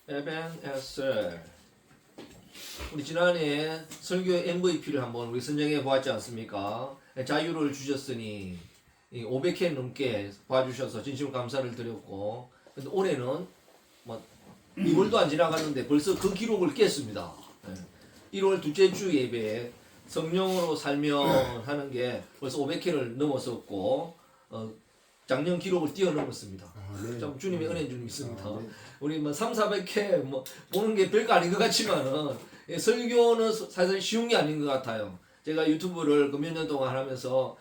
에벤에셀. 우리 지난해 설교 MVP를 한번 우리 선정해 보았지 않습니까? 자유를 주셨으니 500회 넘게 봐주셔서 진심 감사를 드렸고, 근데 올해는 뭐 2월도 안 지나갔는데 벌써 그 기록을 깼습니다. 1월 둘째 주 예배에 성령으로 살며 하는 게 벌써 500회를 넘었었고, 작년 기록을 뛰어넘었습니다. 좀 주님의 은혜인 줄 믿습니다. 우리 뭐 3, 400회 뭐 보는 게 별거 아닌 것 같지만은 설교는 사실 쉬운 게 아닌 것 같아요. 제가 유튜브를 몇 년 동안 하면서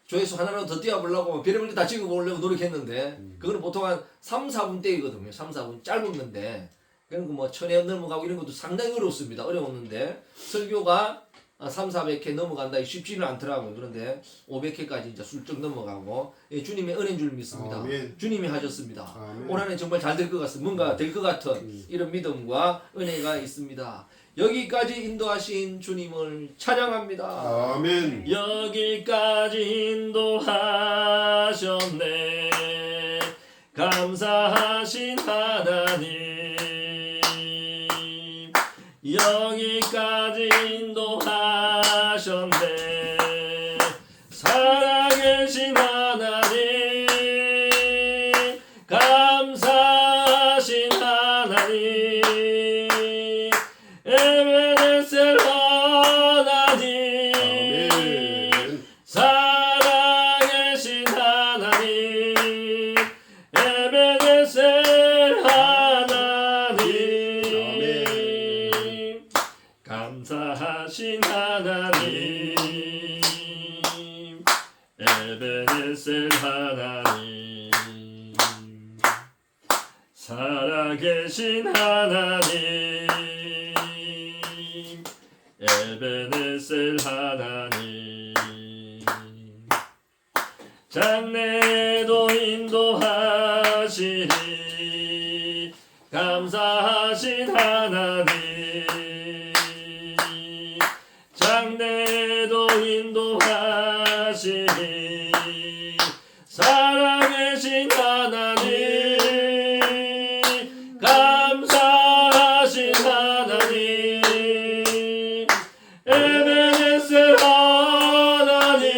조회수 하나라도 더 띄워보려고 별의별 다 찍어보려고 노력했는데 그거는 보통 한 3, 4분대이거든요. 3, 4분 짧은 건데 그런 거 뭐 1000회 넘어가고 이런 것도 상당히 어렵습니다. 어려웠는데 설교가 3, 400회 넘어간다 쉽지는 않더라고요. 그런데 500회까지 이제 슬쩍 넘어가고 주님의 은혜인 줄 믿습니다. 아멘. 주님이 하셨습니다. 아멘. 올 한해 정말 잘 될 것 같습니다. 뭔가 될 것 같은 이런 믿음과 은혜가 있습니다. 여기까지 인도하신 주님을 찬양합니다. 아멘. 여기까지 인도하셨네. 감사하신 하나님. 여기까지 인도하셨네. 살아계신 하나님. 감사하신 하나님. 에베네셀 하나님. 아멘. 살아계신 하나님. 에베네셀 하나님. 감사하신 하나님. 에베네셀 하나님. 살아계신 하나님. 에베네셀 하나님. 장래도 인도하시니 감사하신 하나님. 장래도 인도하시니 살아계신 하나님. 감사하신 하나님. 에베네셀 하나님.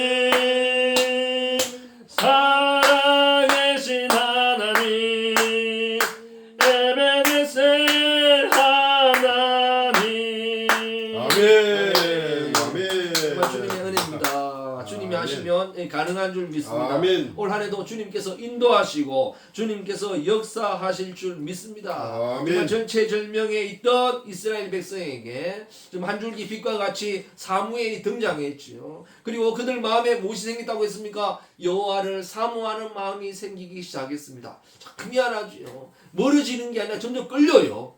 살아계신 하나님. 에베네셀 하나님. 아멘. 정말 주님의 은혜입니다. 주님이 하시면 가능한 줄 믿습니다. 아멘. 올 한해도 주님께서 인도하시고 주님께서 역사하실 줄 믿습니다. 아멘. 정말 전체절명에 있던 이스라엘 백성에게 좀 한 줄기 빛과 같이 사무엘이 등장했지요. 그리고 그들 마음에 무엇이 생겼다고 했습니까? 여호와를 사모하는 마음이 생기기 시작했습니다. 참 미안하지요. 멀어지는 게 아니라 점점 끌려요.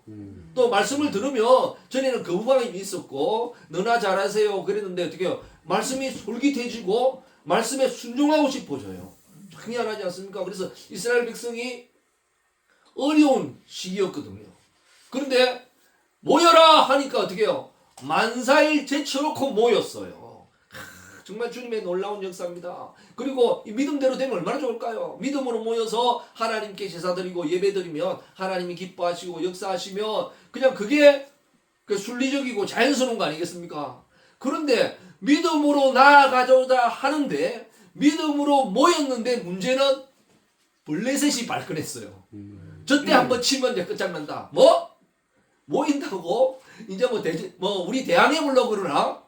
또 말씀을 들으면 전에는 거부감이 있었고 너나 잘하세요 그랬는데 어떻게 해요? 말씀이 솔깃해지고 말씀에 순종하고 싶어져요. 참 미안하지 않습니까? 그래서 이스라엘 백성이 어려운 시기였거든요. 그런데 모여라 하니까 어떻게 해요? 만사일 제쳐놓고 모였어요. 정말 주님의 놀라운 역사입니다. 그리고 이 믿음대로 되면 얼마나 좋을까요? 믿음으로 모여서 하나님께 제사드리고 예배드리면 하나님이 기뻐하시고 역사하시면 그냥 그게 순리적이고 자연스러운 거 아니겠습니까? 그런데 믿음으로 나아가고자 하는데 믿음으로 모였는데 문제는 블레셋이 발끈했어요. 저때 한번 치면 이제 끝장난다. 뭐? 모인다고? 이제 우리 대항해 보려고 그러나?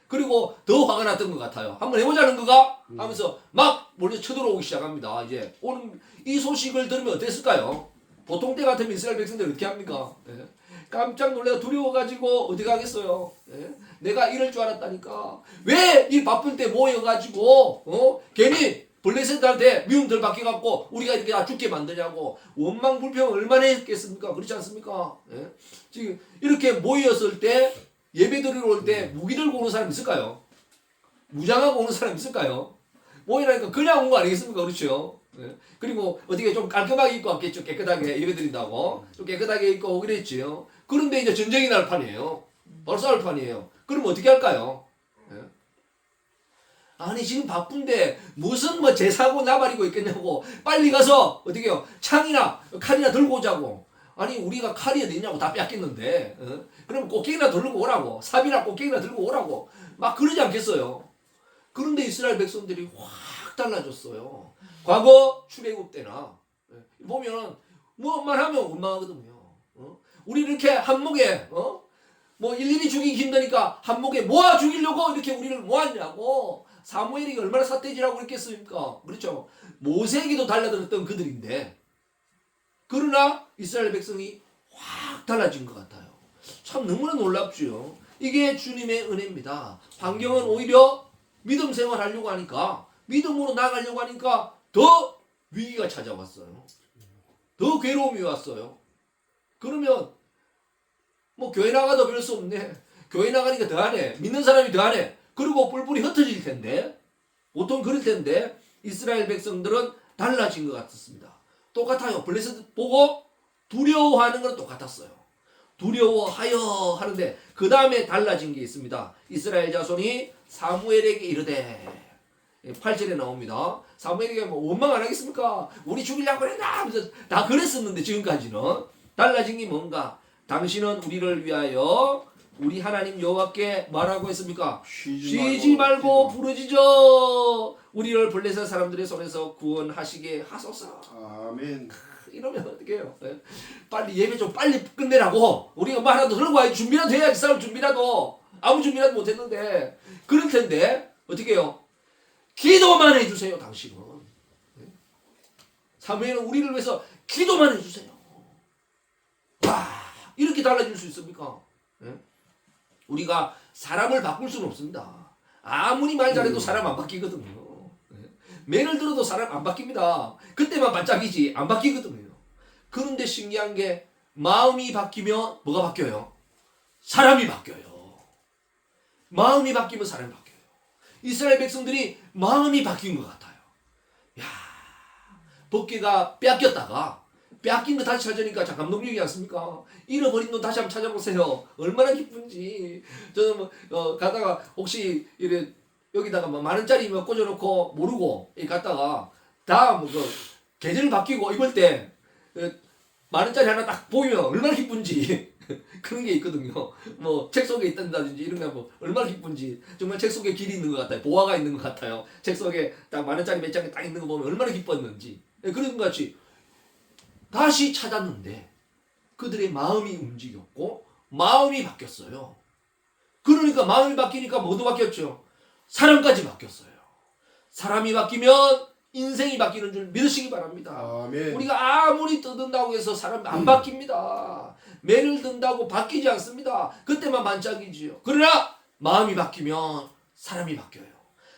그리고 더 화가 났던 것 같아요. 한번 해보자는 거가? 하면서 막 몰려 쳐들어오기 시작합니다. 이제 오늘 이 소식을 들으면 어땠을까요? 보통 때 같으면 이스라엘 백성들 어떻게 합니까? 예? 깜짝 놀래가 두려워가지고 어디 가겠어요? 예? 내가 이럴 줄 알았다니까. 왜 이 바쁠 때 모여가지고 괜히 블레셋한테 미움 덜 받게갖고 우리가 이렇게 다 죽게 만드냐고 원망 불평 얼마나 했겠습니까? 그렇지 않습니까? 예? 지금 이렇게 모였을 때 예배드리러 올 때 무기 들고 오는 사람 있을까요? 무장하고 오는 사람 있을까요? 모이라니까 그냥 온 거 아니겠습니까? 그렇죠? 예? 그리고 어떻게 좀 깔끔하게 입고 왔겠죠. 깨끗하게 예배드린다고 좀 깨끗하게 입고 오기로 했지요. 그런데 이제 전쟁이 날 판이에요. 바로 싸울 판이에요. 그럼 어떻게 할까요? 예? 아니 지금 바쁜데 무슨 제사고 나발이고 있겠냐고 빨리 가서 어떻게 해요? 창이나 칼이나 들고 오자고 아니 우리가 칼이 어디 있냐고 다 뺏겼는데 그럼 꽃게기나 들고 오라고 삽이나 꽃게기나 들고 오라고 막 그러지 않겠어요. 그런데 이스라엘 백성들이 확 달라졌어요. 과거 출애굽 때나 보면은 뭐만 하면 원망하거든요. 우리 이렇게 한목에 뭐 일일이 죽이기 힘드니까 한목에 모아 죽이려고 이렇게 우리를 모았냐고. 사무엘이 얼마나 삿대질하고 그랬겠습니까? 그렇죠. 모세에게도 달라들었던 그들인데 그러나 이스라엘 백성이 확 달라진 것 같아요. 참 너무나 놀랍죠. 이게 주님의 은혜입니다. 환경은 오히려 믿음 생활하려고 하니까 믿음으로 나가려고 하니까 더 위기가 찾아왔어요. 더 괴로움이 왔어요. 그러면 뭐 교회 나가도 별 수 없네. 교회 나가니까 더하네. 믿는 사람이 더하네. 그리고 뿔뿔이 흩어질 텐데 보통 그럴 텐데 이스라엘 백성들은 달라진 것 같았습니다. 똑같아요. 블레셋 보고 두려워하는 건 똑같았어요. 두려워하여 하는데 그 다음에 달라진 게 있습니다. 이스라엘 자손이 사무엘에게 이르되 8절에 나옵니다. 사무엘에게 뭐 원망 안 하겠습니까? 우리 죽이려고 그랬나? 하면서 다 그랬었는데 지금까지는 달라진 게 뭔가? 당신은 우리를 위하여 우리 하나님 여호와께 뭐라고 했습니까? 쉬지 말고 부르짖어 우리를 블레셋 사람들의 손에서 구원하시게 하소서. 아멘. 이러면 어떻게 해요? 빨리 예배 좀 빨리 끝내라고 우리가 뭐 하나도 들고 와야지. 준비라도 해야지. 싸울 준비라도 아무 준비라도 못했는데 그럴 텐데 어떻게 해요? 기도만 해주세요. 당신은 사무엘은 우리를 위해서 기도만 해주세요. 와, 이렇게 달라질 수 있습니까? 우리가 사람을 바꿀 수는 없습니다. 아무리 말 잘해도 사람 안 바뀌거든요. 매를 들어도 사람 안 바뀝니다. 그때만 반짝이지 안 바뀌거든요. 그런데 신기한 게 마음이 바뀌면 뭐가 바뀌어요? 사람이 바뀌어요. 마음이 바뀌면 사람이 바뀌어요. 이스라엘 백성들이 마음이 바뀐 것 같아요. 야, 법궤가 뺏겼다가 뺏긴 거 다시 찾으니까 참 감동적이지 않습니까? 잃어버린 돈 다시 한번 찾아보세요. 얼마나 기쁜지. 저는 가다가 혹시 이래 여기다가 뭐 만 원짜리 뭐 꽂아놓고 모르고 갔다가 다음 계절 바뀌고 입을 때 만 원짜리 하나 딱 보이면 얼마나 기쁜지 그런 게 있거든요. 뭐 책 속에 있다든지 이런 거 뭐 얼마나 기쁜지 정말 책 속에 길이 있는 것 같아요. 보화가 있는 것 같아요. 책 속에 딱 만 원짜리 몇 장이 딱 있는 거 보면 얼마나 기뻤는지 그런 것 같이 다시 찾았는데 그들의 마음이 움직였고 마음이 바뀌었어요. 그러니까 마음이 바뀌니까 뭐도 바뀌었죠? 사람까지 바뀌었어요. 사람이 바뀌면 인생이 바뀌는 줄 믿으시기 바랍니다. 아멘. 우리가 아무리 떠든다고 해서 사람이 안 바뀝니다. 매를 든다고 바뀌지 않습니다. 그때만 반짝이지요. 그러나 마음이 바뀌면 사람이 바뀌어요.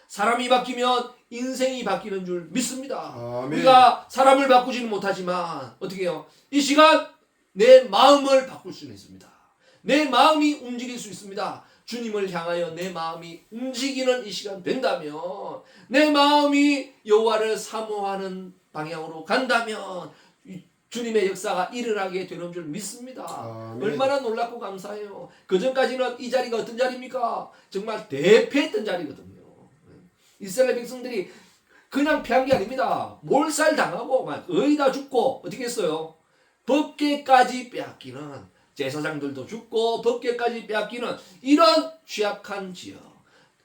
사람이 바뀌면 인생이 바뀌는 줄 믿습니다. 아멘. 우리가 사람을 바꾸지는 못하지만 어떻게 해요? 이 시간 내 마음을 바꿀 수는 있습니다. 내 마음이 움직일 수 있습니다. 주님을 향하여 내 마음이 움직이는 이 시간 된다면 내 마음이 여호와를 사모하는 방향으로 간다면 주님의 역사가 일어나게 되는 줄 믿습니다. 아멘. 얼마나 놀랍고 감사해요. 그전까지는 이 자리가 어떤 자리입니까? 정말 대패했던 자리거든요. 이스라엘 백성들이 그냥 패한 게 아닙니다. 몰살당하고 막 거의 다 죽고 어떻게 했어요? 법궤까지 빼앗기는 제사장들도 죽고 법궤까지 빼앗기는 이런 취약한 지역.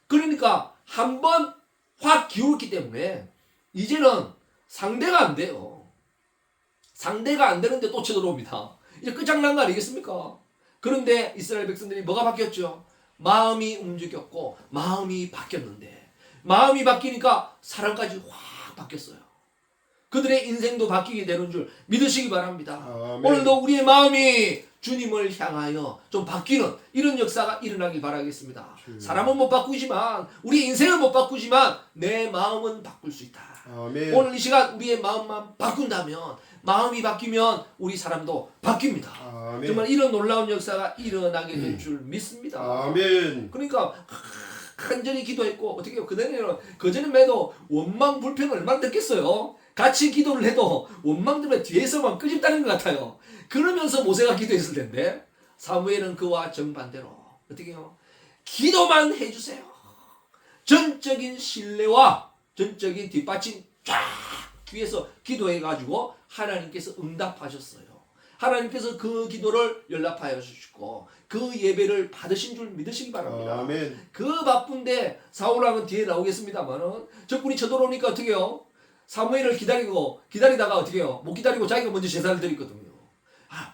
그러니까 한번 확 기울었기 때문에 이제는 상대가 안 돼요. 상대가 안 되는데 또 쳐들어옵니다. 이제 끝장난 거 아니겠습니까? 그런데 이스라엘 백성들이 뭐가 바뀌었죠? 마음이 움직였고 마음이 바뀌었는데 마음이 바뀌니까 사람까지 확 바뀌었어요. 그들의 인생도 바뀌게 되는 줄 믿으시기 바랍니다. 아멘. 오늘도 우리의 마음이 주님을 향하여 좀 바뀌는 이런 역사가 일어나길 바라겠습니다. 사람은 못 바꾸지만 우리 인생은 못 바꾸지만 내 마음은 바꿀 수 있다. 아멘. 오늘 이 시간 우리의 마음만 바꾼다면 마음이 바뀌면 우리 사람도 바뀝니다. 아멘. 정말 이런 놀라운 역사가 일어나게 될 줄 믿습니다. 아멘. 그러니까 간절히 기도했고 어떻게 해요? 그전에도 원망 불평을 얼마나 듣겠어요. 같이 기도를 해도 원망 때문에 뒤에서만 끄집다는 것 같아요. 그러면서 모세가 기도했을 텐데 사무엘은 그와 정반대로 어떻게 해요? 기도만 해주세요. 전적인 신뢰와 전적인 뒷받침 쫙 뒤에서 기도해가지고 하나님께서 응답하셨어요. 하나님께서 그 기도를 연락하여 주시고 그 예배를 받으신 줄 믿으시기 바랍니다. 아멘. 그 바쁜데 사울왕은 뒤에 나오겠습니다만은 적군이 쳐들어오니까 어떻게 해요? 사무엘을 기다리다가 어떻게 해요? 못 기다리고 자기가 먼저 제사를 드렸거든요.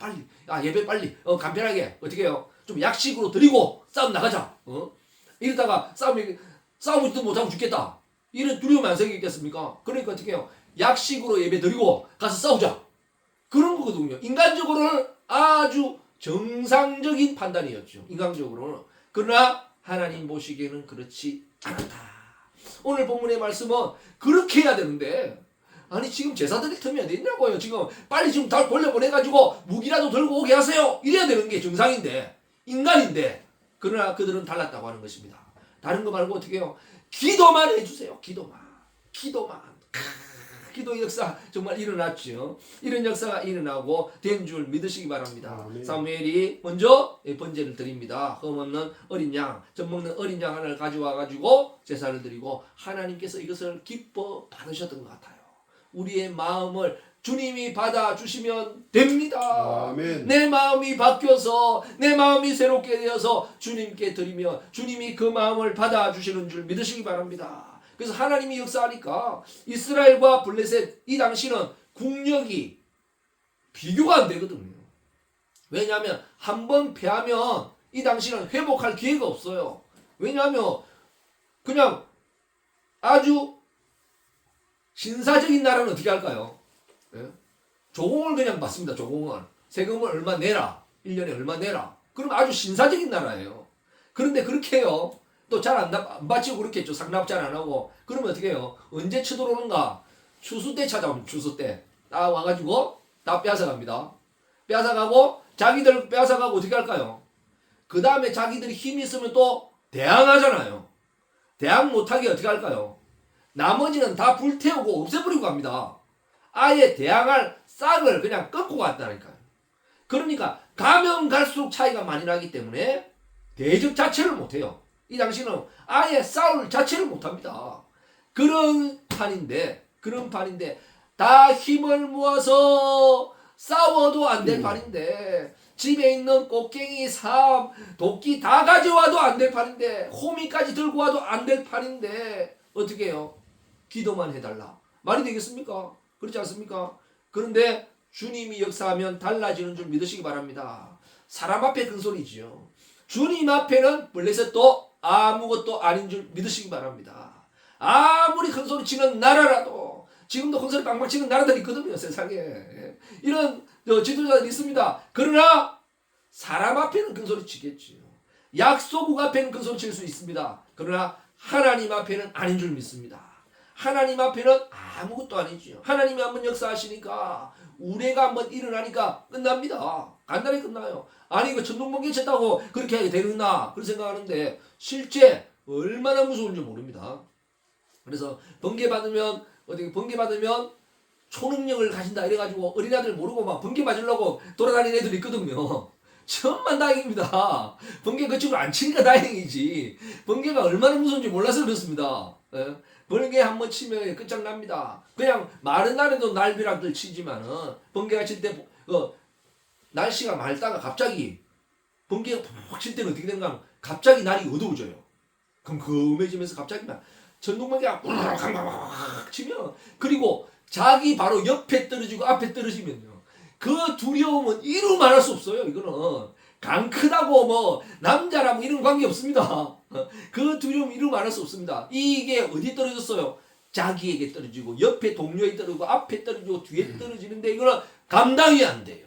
빨리 예배 빨리 간편하게 어떻게 해요? 좀 약식으로 드리고 싸움 나가자. 이러다가 싸우지도 못하고 죽겠다. 이런 두려움이 안 생기겠습니까? 그러니까 어떻게 해요? 약식으로 예배 드리고 가서 싸우자. 그런 거거든요. 인간적으로는 아주 정상적인 판단이었죠. 인간적으로는. 그러나 하나님 보시기에는 그렇지 않았다. 오늘 본문의 말씀은 그렇게 해야 되는데 아니 지금 제사 드릴 틈이 어디 있냐고요. 지금 빨리 지금 다 돌려보내가지고 무기라도 들고 오게 하세요. 이래야 되는 게 정상인데 인간인데 그러나 그들은 달랐다고 하는 것입니다. 다른 거 말고 어떻게 해요? 기도만 해주세요. 기도만. 기도 역사 정말 일어났죠. 이런 역사가 일어나고 된 줄 믿으시기 바랍니다. 아멘. 사무엘이 먼저 번제를 드립니다. 흠없는 어린 양, 젖 먹는 어린 양 하나를 가져와 가지고 제사를 드리고 하나님께서 이것을 기뻐 받으셨던 것 같아요. 우리의 마음을 주님이 받아주시면 됩니다. 아멘. 내 마음이 바뀌어서 내 마음이 새롭게 되어서 주님께 드리면 주님이 그 마음을 받아주시는 줄 믿으시기 바랍니다. 그래서 하나님이 역사하니까 이스라엘과 블레셋 이 당시는 국력이 비교가 안 되거든요. 왜냐하면 한번 패하면 이 당시는 회복할 기회가 없어요. 왜냐하면 그냥 아주 신사적인 나라는 어떻게 할까요? 예? 조공을 그냥 받습니다. 조공을. 세금을 얼마 내라. 1년에 얼마 내라. 그럼 아주 신사적인 나라예요. 그런데 그렇게 해요. 또 잘 안 바치고 그렇겠죠. 상납 잘 안 하고. 그러면 어떻게 해요? 언제 쳐들어오는가? 추수 때 찾아오면 추수 때. 딱 와가지고 다 빼앗아갑니다. 빼앗아가고 자기들 빼앗아가고 어떻게 할까요? 그 다음에 자기들이 힘이 있으면 또 대항하잖아요. 대항 못하게 어떻게 할까요? 나머지는 다 불태우고 없애버리고 갑니다. 아예 대항할 싹을 그냥 끊고 갔다니까요. 그러니까 가면 갈수록 차이가 많이 나기 때문에 대적 자체를 못해요. 이 당시는 아예 싸울 자체를 못합니다. 그런 판인데 다 힘을 모아서 싸워도 안 될 판인데 집에 있는 꽃갱이, 삼, 도끼 다 가져와도 안 될 판인데 호미까지 들고 와도 안 될 판인데 어떻게 해요? 기도만 해달라. 말이 되겠습니까? 그렇지 않습니까? 그런데 주님이 역사하면 달라지는 줄 믿으시기 바랍니다. 사람 앞에 큰 소리지요. 주님 앞에는 블레셋도 아무것도 아닌 줄 믿으시기 바랍니다. 아무리 큰 소리 치는 나라라도 지금도 큰 소리 빵빵 치는 나라들이 있거든요. 세상에. 이런 지도자들이 있습니다. 그러나 사람 앞에는 큰 소리 치겠지요. 약소국 앞에는 큰 소리 칠 수 있습니다. 그러나 하나님 앞에는 아닌 줄 믿습니다. 하나님 앞에는 아무것도 아니지요. 하나님이 한번 역사하시니까 우레가 한번 일어나니까 끝납니다. 간단히 끝나요. 아니 이거 천둥번개 쳤다고 그렇게 하게 되는나 그런 생각하는데 실제 얼마나 무서운지 모릅니다. 그래서 번개 받으면 초능력을 가진다 이래가지고 어린아이들 모르고 막 번개 맞으려고 돌아다니는 애들이 있거든요. 천만다행입니다. 번개 그 친구를 안 치니까 다행이지. 번개가 얼마나 무서운지 몰라서 그렇습니다. 예? 번개 한번 치면 끝장납니다. 그냥 마른 날에도 날벼락들 치지만은 번개가 칠 때 날씨가 맑다가 갑자기 번개가 푹 칠 때는 어떻게 되는가 하면 갑자기 날이 어두워져요. 그럼 검해지면서 갑자기 막 전동번개가 팍 치면 그리고 자기 바로 옆에 떨어지고 앞에 떨어지면요. 그 두려움은 이루 말할 수 없어요. 이거는 강 크다고 뭐 남자라 뭐 이런 관계 없습니다. 그 두려움 이루 말할 수 없습니다. 이게 어디 떨어졌어요? 자기에게 떨어지고 옆에 동료에 떨어지고 앞에 떨어지고 뒤에 떨어지는데 이거는 감당이 안 돼요.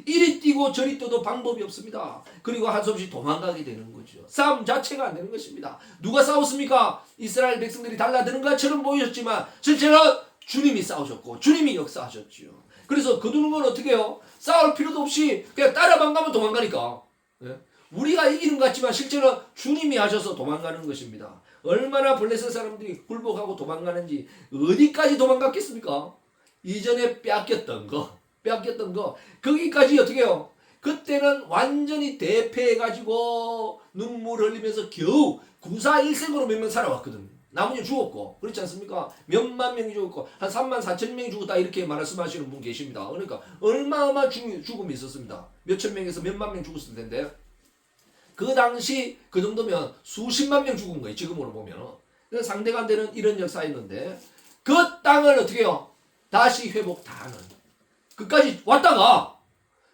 이리 뛰고 저리 뛰어도 방법이 없습니다. 그리고 한숨없이 도망가게 되는 거죠. 싸움 자체가 안 되는 것입니다. 누가 싸웠습니까? 이스라엘 백성들이 달라드는 것처럼 보이셨지만 실제는 주님이 싸우셨고 주님이 역사하셨죠. 그래서 거두는 건 어떻게 해요? 싸울 필요도 없이 그냥 따라만 가면 도망가니까. 예? 우리가 이기는 것 같지만 실제는 주님이 하셔서 도망가는 것입니다. 얼마나 블레셋 사람들이 굴복하고 도망가는지 어디까지 도망갔겠습니까? 이전에 빼앗겼던 거 거기까지 어떻게 해요? 그때는 완전히 대패해가지고 눈물 흘리면서 겨우 구사일생으로 몇 명 살아왔거든요. 나머지 죽었고 그렇지 않습니까? 몇만 명이 죽었고 한 3만 4천 명이 죽었다 이렇게 말씀하시는 분 계십니다. 그러니까 얼마나 죽음이 있었습니다. 몇천 명에서 몇만 명 죽었을 텐데 그 당시 그 정도면 수십만 명 죽은 거예요. 지금으로 보면. 그래서 상대가 안 되는 이런 역사였는데 그 땅을 어떻게 해요? 다시 회복 다 하는. 끝까지 왔다가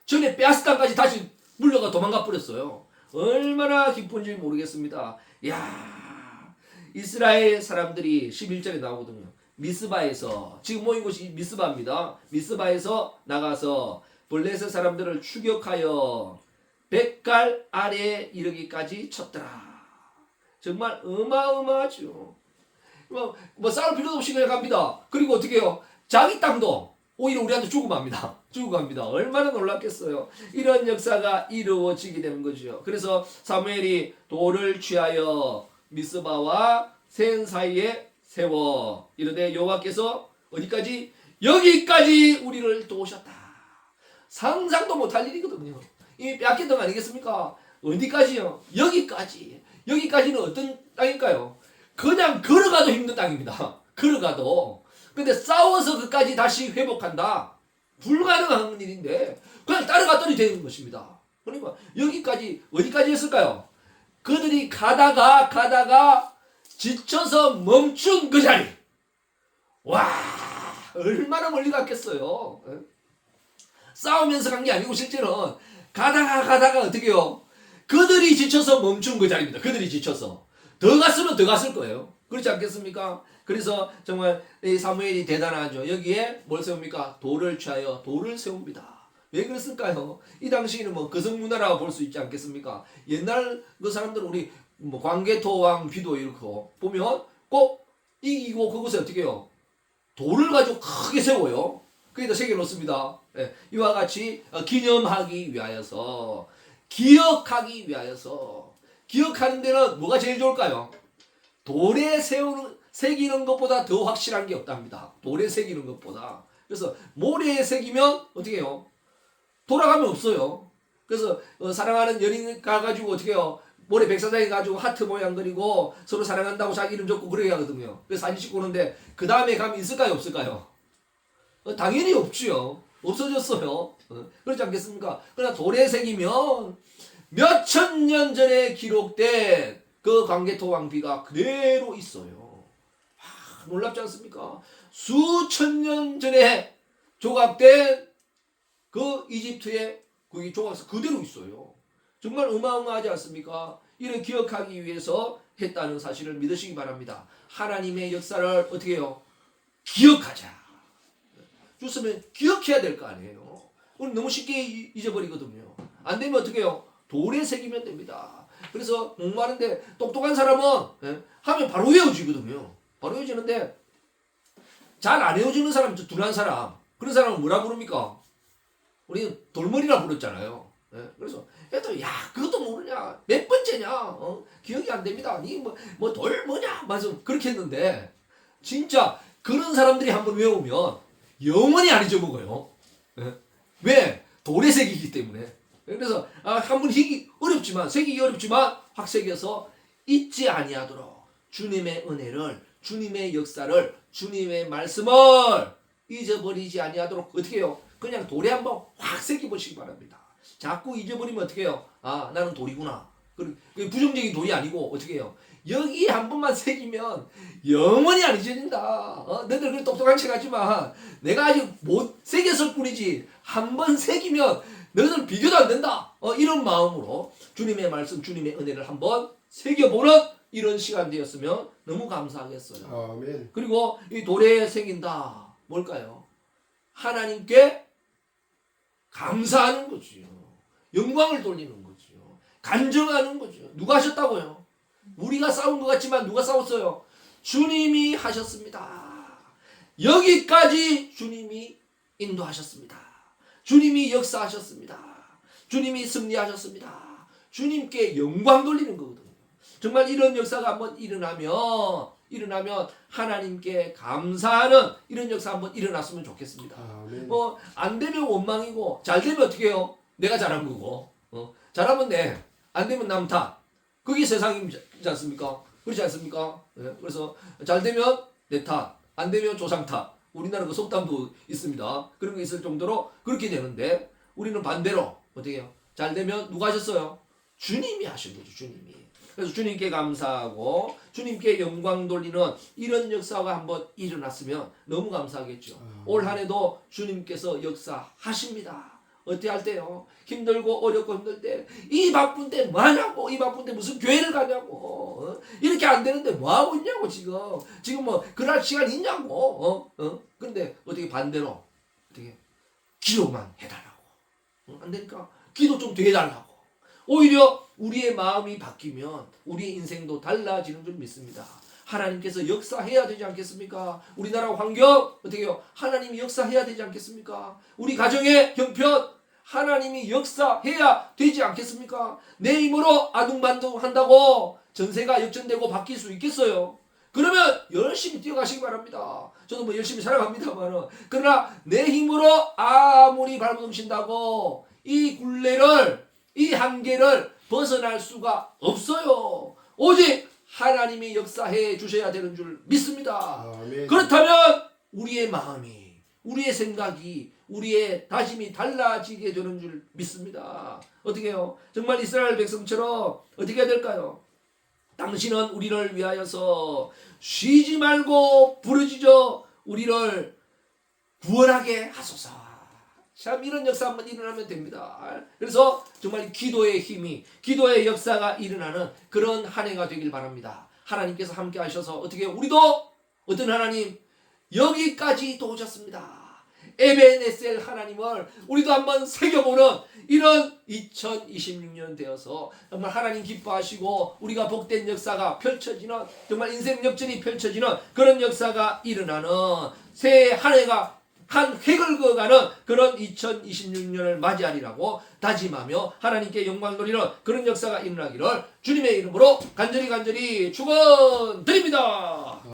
전에 빼앗은 땅까지 다시 물려가 도망가 버렸어요. 얼마나 기쁜지 모르겠습니다. 야, 이스라엘 사람들이 11절에 나오거든요. 미스바에서 지금 모인 곳이 미스바입니다. 미스바에서 나가서 블레셋 사람들을 추격하여 백갈 아래에 이르기까지 쳤더라. 정말 어마어마하죠. 뭐 싸울 필요도 없이 그냥 갑니다. 그리고 어떻게 해요? 자기 땅도 오히려 우리한테 주고 갑니다. 주고 갑니다. 얼마나 놀랍겠어요. 이런 역사가 이루어지게 되는 거죠. 그래서 사무엘이 돌을 취하여 미스바와 센 사이에 세워 이르되 여호와께서 어디까지? 여기까지 우리를 도우셨다. 상상도 못할 일이거든요. 이미 빼앗긴 땅 아니겠습니까? 어디까지요? 여기까지. 여기까지는 어떤 땅일까요? 그냥 걸어가도 힘든 땅입니다. 걸어가도. 근데 싸워서 그까지 다시 회복한다. 불가능한 일인데 그냥 따라갔더니 되는 것입니다. 그러니까 여기까지 어디까지 했을까요? 그들이 가다가 지쳐서 멈춘 그 자리. 와, 얼마나 멀리 갔겠어요. 싸우면서 간 게 아니고 실제는 가다가 어떻게 해요? 그들이 지쳐서 멈춘 그 자리입니다. 그들이 지쳐서. 더 갔으면 더 갔을 거예요. 그렇지 않겠습니까? 그래서 정말 이 사무엘이 대단하죠. 여기에 뭘 세웁니까? 돌을 취하여 돌을 세웁니다. 왜 그랬을까요? 이 당시에는 뭐 거성문화라고 볼 수 있지 않겠습니까? 옛날 그 사람들은 우리 뭐 광개토왕 비도 이렇고 보면 꼭 이기고 그곳에 어떻게 해요? 돌을 가지고 크게 세워요. 거기다 새겨 놓습니다. 예, 이와 같이 기념하기 위하여서 기억하기 위하여서 기억하는 데는 뭐가 제일 좋을까요? 돌에 새기는 것보다 더 확실한 게 없답니다. 돌에 새기는 것보다. 그래서 모래에 새기면 어떻게 해요? 돌아가면 없어요. 그래서 사랑하는 연인 가가지고 어떻게 해요? 모래 백사장에 가지고 하트 모양 그리고 서로 사랑한다고 자기 이름 적고 그래야 하거든요. 그래서 사진 찍고 오는데 그 다음에 가면 있을까요? 없을까요? 당연히 없지요. 없어졌어요. 그렇지 않겠습니까? 그러나 돌에 새기면 몇천 년 전에 기록된 그 광개토왕비가 그대로 있어요. 놀랍지 않습니까? 수천 년 전에 조각된 그 이집트의 그 조각서 그대로 있어요. 정말 어마어마하지 않습니까? 이를 기억하기 위해서 했다는 사실을 믿으시기 바랍니다. 하나님의 역사를 어떻게 해요? 기억하자. 주스면 기억해야 될 거 아니에요. 우리 너무 쉽게 잊어버리거든요. 안 되면 어떻게 해요? 돌에 새기면 됩니다. 그래서 공부하는데 똑똑한 사람은 하면 바로 외워지거든요. 바로 외워지는데 잘 안 외워지는 사람, 둔한 사람, 그런 사람은 뭐라 부릅니까? 우리는 돌머리라 불렀잖아요. 그래서 애들 야 그것도 모르냐? 몇 번째냐? 기억이 안 됩니다. 니 뭐 돌 뭐냐? 맞아 그렇게 했는데 진짜 그런 사람들이 한번 외우면 영원히 안 잊어먹어요. 왜? 돌에 새기기 때문에. 그래서 한번 새기기 어렵지만 확 새겨서 잊지 아니하도록 주님의 은혜를, 주님의 역사를, 주님의 말씀을 잊어버리지 아니하도록 어떻게 해요? 그냥 돌에 한번 확 새겨보시기 바랍니다. 자꾸 잊어버리면 어떻게 해요? 아 나는 돌이구나. 부정적인 돌이 아니고 어떻게 해요? 여기 한 번만 새기면 영원히 안 잊어진다. 너희들 그래 똑똑한 척 하지만 내가 아직 못 새겼을 뿐이지 한 번 새기면 너희들 비교도 안 된다. 이런 마음으로 주님의 말씀, 주님의 은혜를 한번 새겨보는 이런 시간 되었으면 너무 감사하겠어요. 아멘. 그리고 이 돌에 새긴다. 뭘까요? 하나님께 감사하는 거지요. 영광을 돌리는 거지요. 간증하는 거죠. 누가 하셨다고요? 우리가 싸운 것 같지만 누가 싸웠어요? 주님이 하셨습니다. 여기까지 주님이 인도하셨습니다. 주님이 역사하셨습니다. 주님이 승리하셨습니다. 주님께 영광 돌리는 거거든요. 정말 이런 역사가 한번 일어나면 하나님께 감사하는 이런 역사 한번 일어났으면 좋겠습니다. 아멘. 안 되면 원망이고 잘 되면 어떻게 해요? 내가 잘한 거고 잘하면 안 되면 남 탓. 그게 세상이지 않습니까? 그렇지 않습니까? 예, 그래서 잘 되면 내 탓, 안 되면 조상 탓. 우리나라 그 속담도 있습니다. 그런 게 있을 정도로 그렇게 되는데 우리는 반대로 어떻게 해요? 잘 되면 누가 하셨어요? 주님이 하신 거죠. 주님이. 그래서 주님께 감사하고 주님께 영광 돌리는 이런 역사가 한번 일어났으면 너무 감사하겠죠. 올 한 해도 주님께서 역사하십니다. 어떻게 할 때요? 힘들고 어렵고 힘들 때 이 바쁜 때 뭐하냐고, 이 바쁜 때 무슨 교회를 가냐고, 이렇게 안 되는데 뭐하고 있냐고. 지금 뭐 그럴 시간 있냐고. 근데 어떻게 반대로 어떻게 기도만 해달라고. 안 되니까 기도 좀 더 해달라고. 오히려 우리의 마음이 바뀌면 우리의 인생도 달라지는 줄 믿습니다. 하나님께서 역사해야 되지 않겠습니까? 우리나라 환경 어떻게 해요? 하나님이 역사해야 되지 않겠습니까? 우리 가정의 형편 하나님이 역사해야 되지 않겠습니까? 내 힘으로 아둥바둥 한다고 전세가 역전되고 바뀔 수 있겠어요? 그러면 열심히 뛰어가시기 바랍니다. 저도 뭐 열심히 살아갑니다만, 그러나 내 힘으로 아무리 발버둥친다고 이 굴레를, 이 한계를 벗어날 수가 없어요. 오직 하나님이 역사해 주셔야 되는 줄 믿습니다. 아멘. 그렇다면 우리의 마음이, 우리의 생각이, 우리의 다짐이 달라지게 되는 줄 믿습니다. 어떻게 해요? 정말 이스라엘 백성처럼 어떻게 해야 될까요? 당신은 우리를 위하여서 쉬지 말고 부르짖어 우리를 구원하게 하소서. 참 이런 역사 한번 일어나면 됩니다. 그래서 정말 기도의 힘이, 기도의 역사가 일어나는 그런 한 해가 되길 바랍니다. 하나님께서 함께 하셔서 어떻게 우리도 어떤 하나님 여기까지 도우셨습니다. 에베네셀 하나님을 우리도 한번 새겨보는 이런 2026년 되어서 정말 하나님 기뻐하시고 우리가 복된 역사가 펼쳐지는, 정말 인생 역전이 펼쳐지는 그런 역사가 일어나는 새해 한 해가 한 획을 그어가는 그런 2026년을 맞이하리라고 다짐하며 하나님께 영광 돌리는 그런 역사가 일어나기를 주님의 이름으로 간절히 축원드립니다.